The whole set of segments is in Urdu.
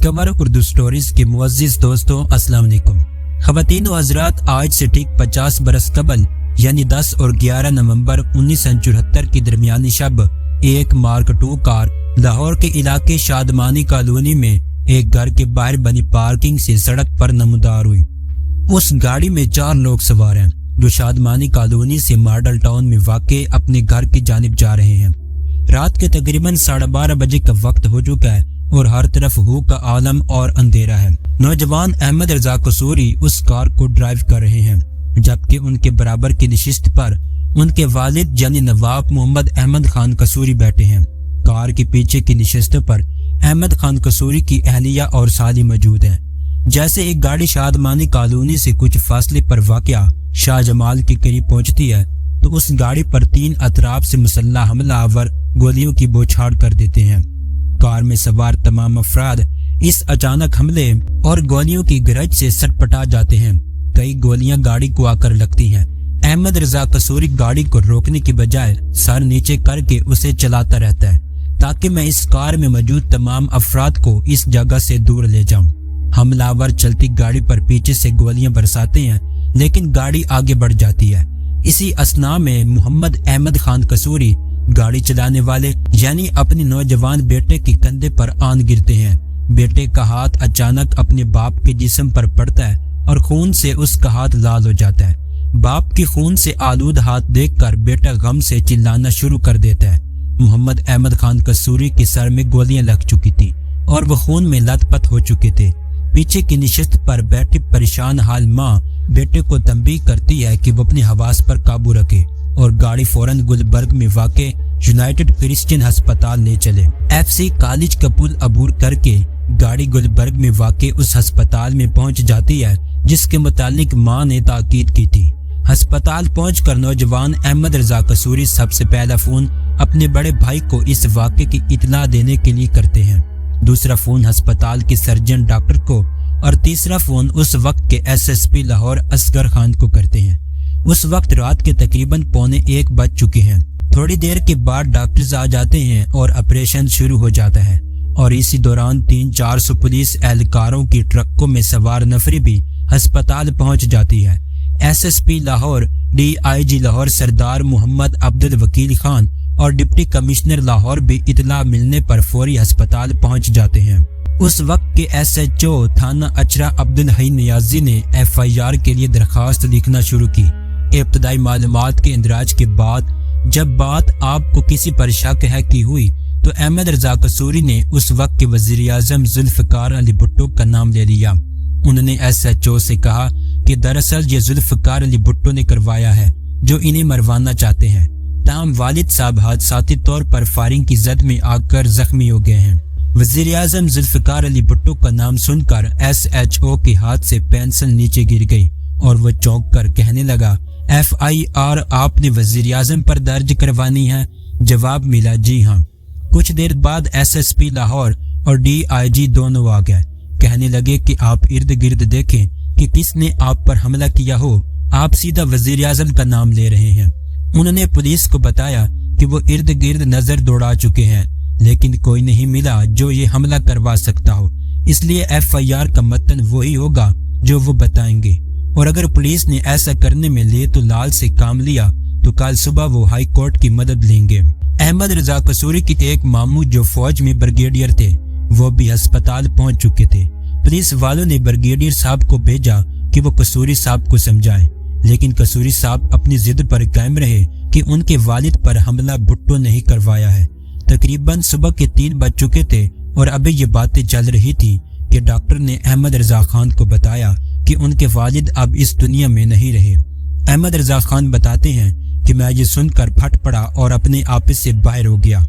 ڈسکور اردو سٹوریز کے معزز دوستوں السلام علیکم۔ خواتین و حضرات، آج سے ٹھیک 50 برس قبل یعنی 10 اور 11 نومبر 1974 کی درمیانی شب ایک مارک 2 کار لاہور کے علاقے شادمانی کالونی میں ایک گھر کے باہر بنی پارکنگ سے سڑک پر نمودار ہوئی۔ اس گاڑی میں 4 لوگ سوار ہیں جو شادمانی کالونی سے ماڈل ٹاؤن میں واقع اپنے گھر کی جانب جا رہے ہیں۔ رات کے تقریباً 12:30 بجے کا وقت ہو چکا ہے اور ہر طرف ہو کا عالم اور اندھیرا ہے۔ نوجوان احمد رضا قصوری اس کار کو ڈرائیو کر رہے ہیں، جبکہ ان کے برابر کی نشست پر ان کے والد یعنی نواب محمد احمد خان قصوری بیٹھے ہیں۔ کار کے پیچھے کی نشست پر احمد خان قصوری کی اہلیہ اور سالی موجود ہیں۔ جیسے ایک گاڑی شادمانی کالونی سے کچھ فاصلے پر واقع شاہ جمال کے قریب پہنچتی ہے تو اس گاڑی پر 3 اطراف سے مسلح حملہ آور گولیوں کی بوچھاڑ کر دیتے ہیں۔ کار میں سوار تمام افراد اس اچانک حملے اور گولیوں کی گرج سے سٹ پٹا جاتے ہیں۔ کئی گولیاں گاڑی کو آ کر لگتی ہیں۔ احمد رضا قصوری گاڑی کو روکنے کی بجائے سر نیچے کر کے اسے چلاتا رہتا ہے تاکہ میں اس کار میں موجود تمام افراد کو اس جگہ سے دور لے جاؤں۔ حملہ آور چلتی گاڑی پر پیچھے سے گولیاں برساتے ہیں لیکن گاڑی آگے بڑھ جاتی ہے۔ اسی اثناء میں محمد احمد خان قصوری گاڑی چلانے والے یعنی اپنے نوجوان بیٹے کے کندھے پر آن گرتے ہیں۔ بیٹے کا ہاتھ اچانک اپنے باپ کے جسم پر پڑتا ہے اور خون سے اس کا ہاتھ لال ہو جاتا ہے۔ باپ کی خون سے آلود ہاتھ دیکھ کر بیٹا غم سے چلانا شروع کر دیتا ہے۔ محمد احمد خان قصوری کے سر میں گولیاں لگ چکی تھی اور وہ خون میں لت پت ہو چکے تھے۔ پیچھے کی نشست پر بیٹھی پریشان حال ماں بیٹے کو تنبیہ کرتی ہے کہ وہ اپنے حواس پر قابو رکھے اور گاڑی فوراً گلبرگ میں واقع یونائٹڈ کرسچین ہسپتال لے چلے۔ FC کالج کا پل عبور کر کے گاڑی گلبرگ میں واقع اس ہسپتال میں پہنچ جاتی ہے جس کے متعلق ماں نے تاکید کی تھی۔ ہسپتال پہنچ کر نوجوان احمد رضا قصوری سب سے پہلا فون اپنے بڑے بھائی کو اس واقعے کی اطلاع دینے کے لیے کرتے ہیں، دوسرا فون ہسپتال کے سرجن ڈاکٹر کو اور تیسرا فون اس وقت کے SSP لاہور اصغر خان کو کرتے ہیں۔ اس وقت رات کے تقریباً 1:15 بج چکے ہیں۔ تھوڑی دیر کے بعد ڈاکٹرز آ جاتے ہیں اور آپریشن شروع ہو جاتا ہے اور اسی دوران 300-400 پولیس اہلکاروں کی ٹرکوں میں سوار نفری بھی ہسپتال پہنچ جاتی ہے۔ SSP لاہور، DIG لاہور سردار محمد عبد الوکیل خان اور ڈپٹی کمشنر لاہور بھی اطلاع ملنے پر فوری ہسپتال پہنچ جاتے ہیں۔ اس وقت کے SHO تھانہ اچرا عبدالحی نیازی نے FIR کے لیے درخواست لکھنا شروع کی۔ ابتدائی معلومات کے اندراج کے بعد جب بات آپ کو کسی پر شک ہے کی ہوئی تو احمد رضا قصوری نے اس وقت کے وزیر اعظم ذوالفقار علی بھٹو کا نام لے لیا۔ انہوں نے SHO سے کہا کہ دراصل یہ ذوالفقار علی بھٹو نے کروایا ہے جو انہیں مروانا چاہتے ہیں، تاہم والد صاحب حادثاتی طور پر فائرنگ کی زد میں آ کر زخمی ہو گئے ہیں۔ وزیر اعظم ذوالفقار علی بھٹو کا نام سن کر SHO کے ہاتھ سے پینسل نیچے گر گئی اور وہ چونک کر کہنے لگا، FIR آپ نے وزیر اعظم پر درج کروانی ہے؟ جواب ملا، جی ہاں۔ کچھ دیر بعد SSP لاہور اور DIG دونوں آ گئے۔ کہنے لگے کہ آپ ارد گرد دیکھیں کہ کس نے آپ پر حملہ کیا ہو، آپ سیدھا وزیر اعظم کا نام لے رہے ہیں۔ انہوں نے پولیس کو بتایا کہ وہ ارد گرد نظر دوڑا چکے ہیں لیکن کوئی نہیں ملا جو یہ حملہ کروا سکتا ہو، اس لیے FIR کا متن وہی ہوگا جو وہ بتائیں گے، اور اگر پولیس نے ایسا کرنے میں لے تو لال سے کام لیا تو کل صبح وہ ہائی کورٹ کی مدد لیں گے۔ احمد رضا قصوری کی ایک ماموں جو فوج میں بریگیڈیئر تھے وہ بھی ہسپتال پہنچ چکے تھے۔ پولیس والوں نے بریگیڈیئر صاحب کو بھیجا کہ وہ قصوری صاحب کو سمجھائیں، لیکن قصوری صاحب اپنی ضد پر قائم رہے کہ ان کے والد پر حملہ بھٹو نے ہی کروایا ہے۔ تقریباً صبح کے 3 بج چکے تھے اور ابھی یہ باتیں چل رہی تھی کہ ڈاکٹر نے احمد رضا خان کو بتایا کہ ان کے والد اب اس دنیا میں نہیں رہے۔ احمد رضا خان بتاتے ہیں کہ میں یہ سن کر پھٹ پڑا اور اپنے آپس سے باہر ہو گیا۔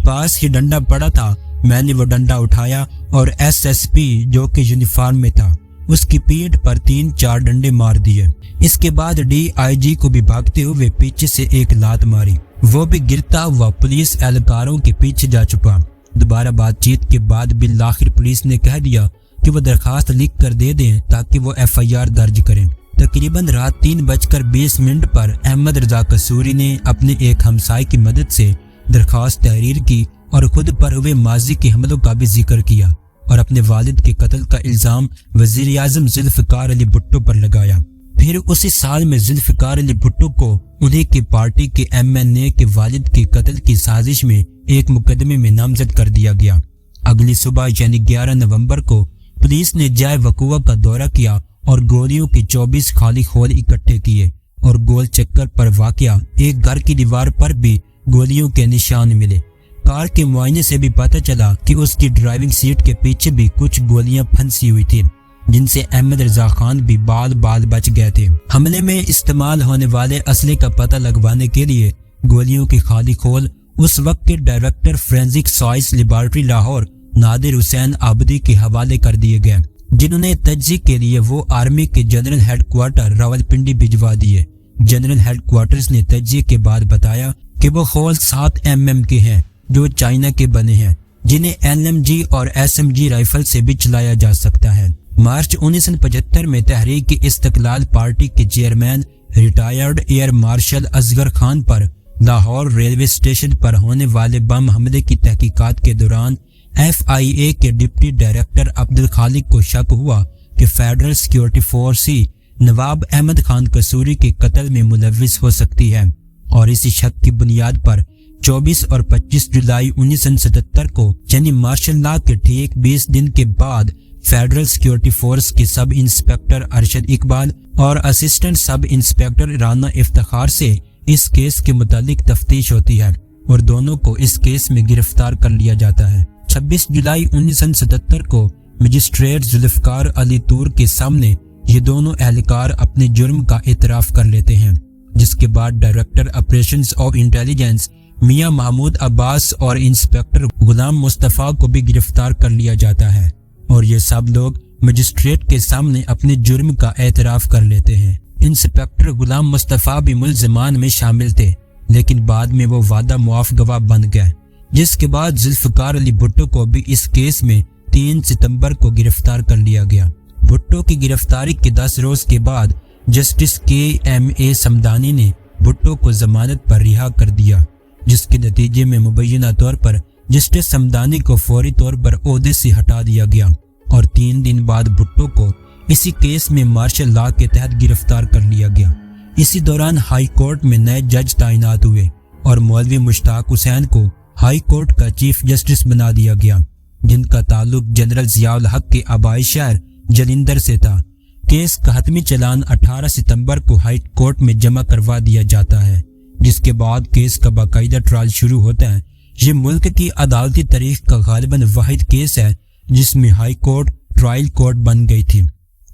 پاس ہی ڈنڈا پڑا تھا، میں نے وہ ڈنڈا اٹھایا اور SSP جو کہ یونیفارم میں تھا اس کی پیٹھ پر 3-4 ڈنڈے مار دیے۔ اس کے بعد DIG کو بھی بھاگتے ہوئے پیچھے سے ایک لات ماری، وہ بھی گرتا ہوا پولیس اہلکاروں کے پیچھے جا چکا۔ دوبارہ بات چیت کے بعد بالآخر پولیس نے کہہ دیا کہ وہ درخواست لکھ کر دے دیں تاکہ وہ FIR درج کریں۔ تقریباً رات 3:20 پر احمد رضا قصوری نے اپنے ایک ہمسائے کی مدد سے درخواست تحریر کی اور خود پر ہوئے ماضی کے حملوں کا بھی ذکر کیا۔ اور اپنے والد کے قتل کا الزام وزیر اعظم ذوالفقار علی بھٹو پر لگایا۔ پھر اسی سال میں ذوالفقار علی بھٹو کو انہیں کی پارٹی کے MNA کے والد کے قتل کی سازش میں ایک مقدمے میں نامزد کر دیا گیا۔ اگلی صبح یعنی 11 نومبر کو پولیس نے جائے وقوع کا دورہ کیا اور گولیوں کے 24 خالی خول اکٹھے کیے اور گول چکر پر واقع ایک گھر کی دیوار پر بھی گولیوں کے نشان ملے۔ کار کے معائنے سے بھی پتہ چلا کہ اس کی ڈرائیونگ سیٹ کے پیچھے بھی کچھ گولیاں پھنسی ہوئی تھیں، جن سے احمد رضا خان بھی بال بچ گئے تھے۔ حملے میں استعمال ہونے والے اسلحے کا پتہ لگوانے کے لیے گولیوں کے خالی خول اس وقت کے director forensic science laboratory Lahore Nadir Hussain Abdi کے حوالے کر دیے گئے، جنہوں نے تجزیے کے لیے وہ آرمی کے جنرل ہیڈ کوارٹر راولپنڈی بھجوا دیے۔ جنرل ہیڈ کوارٹرز نے تجزیے کے بعد بتایا کہ وہ خول 7 mm کے ہیں جو چائنا کے بنے ہیں، جنہیں LMG اور SMG رائفل سے بھی چلایا جا سکتا ہے۔ مارچ 1975 میں تحریک استقلال پارٹی کے chairman retired air marshal Asghar Khan پر لاہور ریلوے اسٹیشن پر ہونے والے بم حملے کی تحقیقات کے دوران FIA کے ڈپٹی ڈائریکٹر عبدالخالق کو شک ہوا کہ فیڈرل سیکیورٹی فورس ہی نواب احمد خان قصوری کے قتل میں ملوث ہو سکتی ہے، اور اسی شک کی بنیاد پر 24 اور 25 جولائی 1977 کو یعنی مارشل لا کے ٹھیک 20 دن کے بعد فیڈرل سیکیورٹی فورس کے سب انسپیکٹر ارشد اقبال اور اسسٹنٹ سب انسپیکٹر رانا افتخار سے اس کیس کے متعلق تفتیش ہوتی ہے اور دونوں کو اس کیس میں گرفتار کر لیا جاتا ہے۔ 26 جولائی 1977 کو مجسٹریٹ ذوالفقار علی طور کے سامنے یہ دونوں اہلکار اپنے جرم کا اعتراف کر لیتے ہیں، جس کے بعد ڈائریکٹر آپریشنز آف انٹیلیجنس میاں محمود عباس اور انسپیکٹر غلام مصطفیٰ کو بھی گرفتار کر لیا جاتا ہے، اور یہ سب لوگ مجسٹریٹ کے سامنے اپنے جرم کا اعتراف کر لیتے ہیں۔ انسپیکٹر غلام مصطفیٰ بھی ملزمان میں شامل تھے، لیکن بعد میں وہ وعدہ معاف گواہ بن گئے، جس کے بعد ذوالفقار علی بھٹو کو بھی اس کیس میں 3 ستمبر کو گرفتار کر لیا گیا۔ بھٹو کی گرفتاری کے 10 روز کے بعد جسٹس KMA سمدانی نے بھٹو کو ضمانت پر رہا کر دیا، جس کے نتیجے میں مبینہ طور پر جسٹس سمدانی کو فوری طور پر عہدے سے ہٹا دیا گیا، اور 3 دن بعد بھٹو کو اسی کیس میں مارشل لا کے تحت گرفتار کر لیا گیا۔ اسی دوران ہائی کورٹ میں نئے جج تعینات ہوئے اور مولوی مشتاق حسین کو ہائی کورٹ کا چیف جسٹس بنا دیا گیا، جن کا تعلق جنرل ضیاء الحق کے آبائی شہر جلندھر سے تھا۔ کیس کا حتمی چلان 18 ستمبر کو ہائی کورٹ میں جمع کروا دیا جاتا ہے، جس کے بعد کیس کا باقاعدہ ٹرائل شروع ہوتا ہے۔ یہ ملک کی عدالتی تاریخ کا غالباً واحد کیس ہے جس میں ہائی کورٹ ٹرائل کورٹ بن گئی تھی۔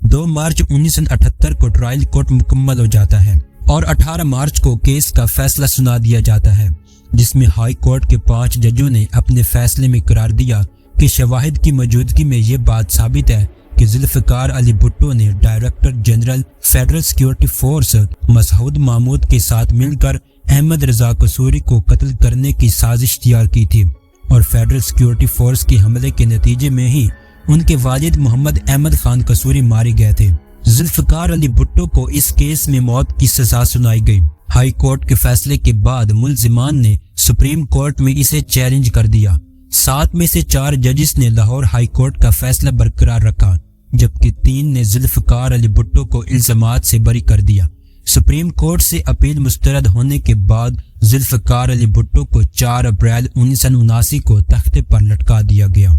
2 مارچ 1978 کو ٹرائل کورٹ مکمل ہو جاتا ہے اور 18 مارچ کو کیس کا فیصلہ سنا دیا جاتا ہے، جس میں ہائی کورٹ کے 5 ججوں نے اپنے فیصلے میں قرار دیا کہ شواہد کی موجودگی میں یہ بات ثابت ہے کہ ذوالفقار علی بھٹو نے director general federal security force Masood Mahmood کے ساتھ مل کر احمد رضا قصوری کو قتل کرنے کی سازش تیار کی تھی، اور فیڈرل سیکیورٹی فورس کے حملے کے نتیجے میں ہی ان کے والد محمد احمد خان قصوری مارے گئے تھے۔ ذوالفقار علی بھٹو کو اس کیس میں موت کی سزا سنائی گئی۔ ہائی کورٹ کے فیصلے کے بعد ملزمان نے سپریم کورٹ میں اسے چیلنج کر دیا۔ 7 میں سے 4 ججز نے لاہور ہائی کورٹ کا فیصلہ برقرار رکھا، جبکہ 3 نے ذوالفقار علی بھٹو کو الزامات سے بری کر دیا۔ سپریم کورٹ سے اپیل مسترد ہونے کے بعد ذوالفقار علی بھٹو کو 4 اپریل 1979 کو تختے پر لٹکا دیا گیا۔